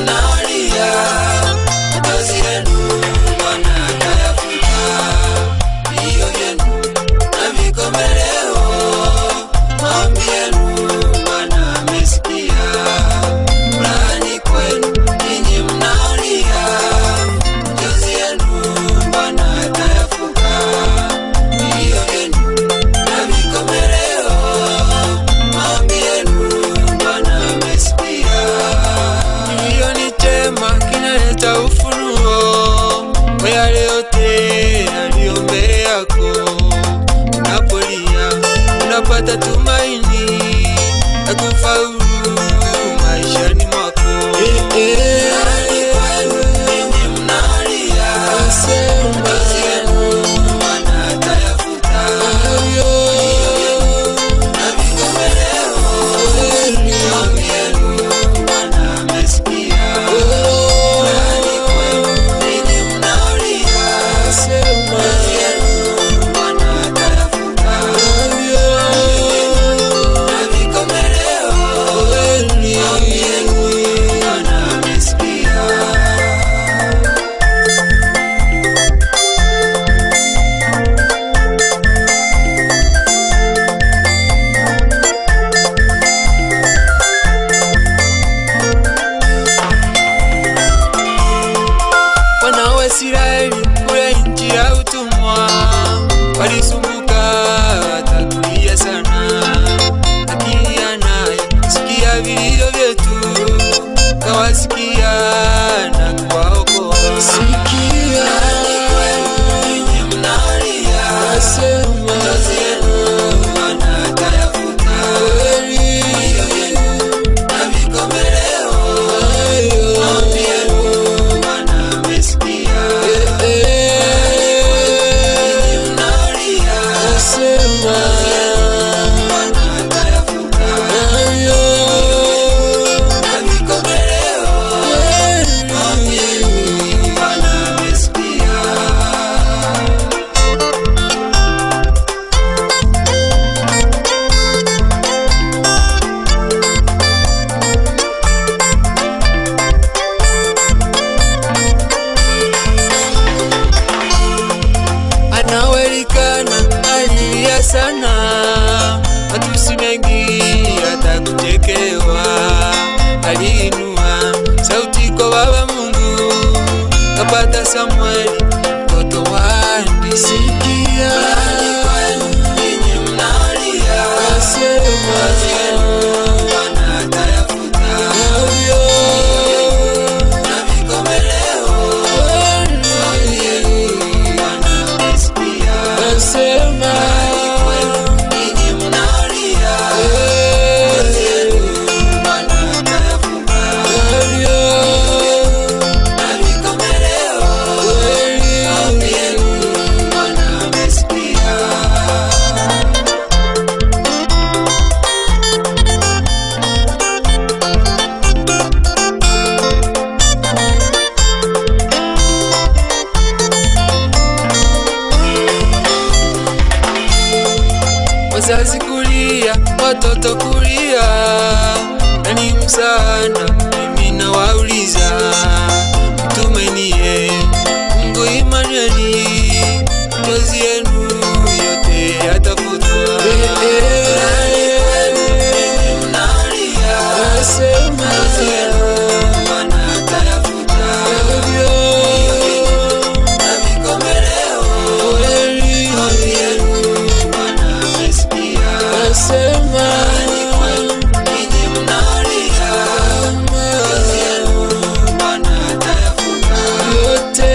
mnalia machozi yenu Bwana atayafuta, vilio vyenu na vikomeleo maombi yenu Bwana amesikia. Furahani kwenu ninyi mnalia machozi yenu Bwana atayafuta, vilio vyenu na vikomeleo maombi yenu Bwana amesikia. Kilio ni chema kinaleta ufunuo kwa yale yote yaliyo mbele yako. Unapolia unapata tumaini la kufaulu maishani mwako. Furahani kwenu ninyi mnalia machozi yenu Bwana atayafuta, vilio vyenu na vikomeleo maombi yenu Bwana amesikia. Furahani kwenu ninyi mnalia machozi yenu Bwana atayafuta, vilio vyenu na vikomeleo maombi yenu Bwana amesikia. Wana wa Israeli kule nchi ya utumwa walisumbuka watakulia sana, lakini anayesikia vilio vyetu kawasikia na kuwaokoa. Furahani kwenu ninyi mnalia machozi yenu Bwana atayafuta, vilio vyenu na vikomeleo maombi yenu Bwana amesikia. Furahani kwenu ninyi mnalia machozi yenu Bwana atayafuta, vilio vyenu na vikomeleo maombi yenu Bwana amesikia. Anawelikana alilia sana, matusi mengi atakuchekewa. Aliinua sauti kwa Baba Mungu, kapata Samueli mtoto wa Andisikia. Furahani kwenu ninyi mnalia machozi yenu Bwana atayafuta, vilio vyenu na vikomeleo maombi yenu Bwana amesikia. Furahani kwenu ninyi mnalia machozi yenu Bwana atayafuta, vilio na vikomeleo maombi yenu Bwana amesikia. Wazazi kulia, watoto kulia, nani msaada? Mimi nawauliza, mtumainie Mungu Immanueli, machozi yenu yote yatafutwa. Furahani kwenu ninyi mnalia machozi yenu Bwana atayafuta, vilio vyenu na vikomeleo maombi yenu Bwana amesikia. Furahani kwenu ninyi mnalia machozi yenu Bwana atayafuta, yote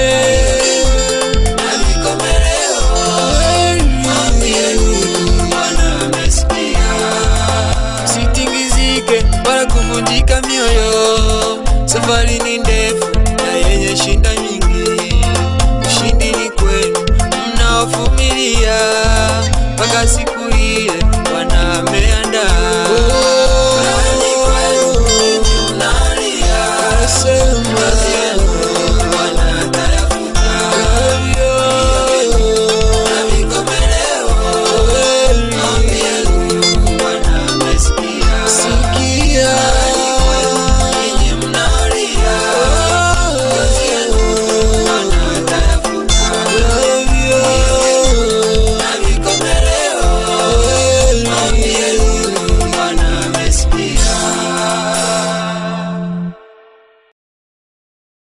na vikomeleo maombi yenu Bwana amesikia. Msitingizike wala kuvunjika mioyo, safari ni